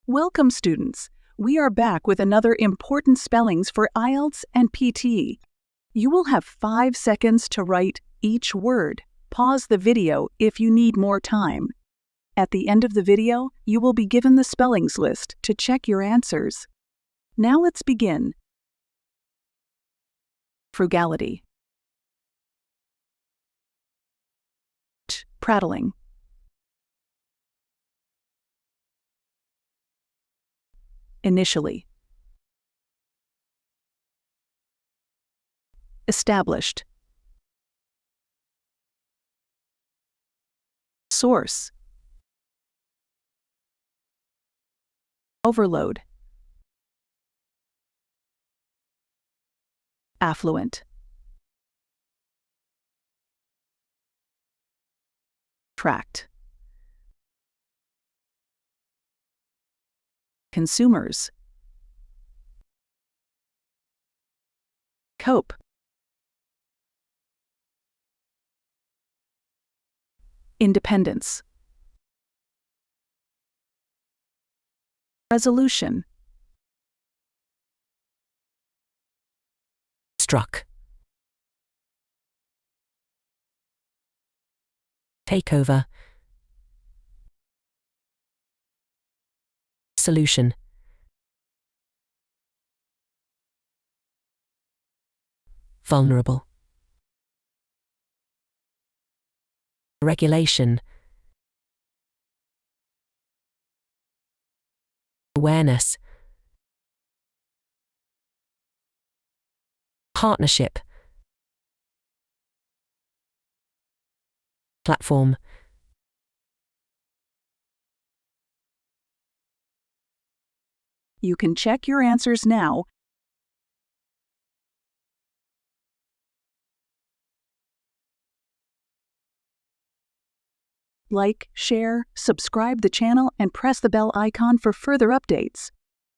Welcome, students. We are back with another important spellings for Ielts and PT. You will have 5 seconds to write each word. Pause the video if you need more time. At the end of the video, you will be given the spellings list to check your answers. Now let's begin. Frugality. Prattling. Initially. Established. Source. Overload. Affluent. Tract. Consumers. Cope. Independence. Resolution. Struck. Takeover. Solution. Vulnerable. Regulation. Awareness. Partnership. Platform. You can check your answers now. Like, share, subscribe the channel, and press the bell icon for further updates.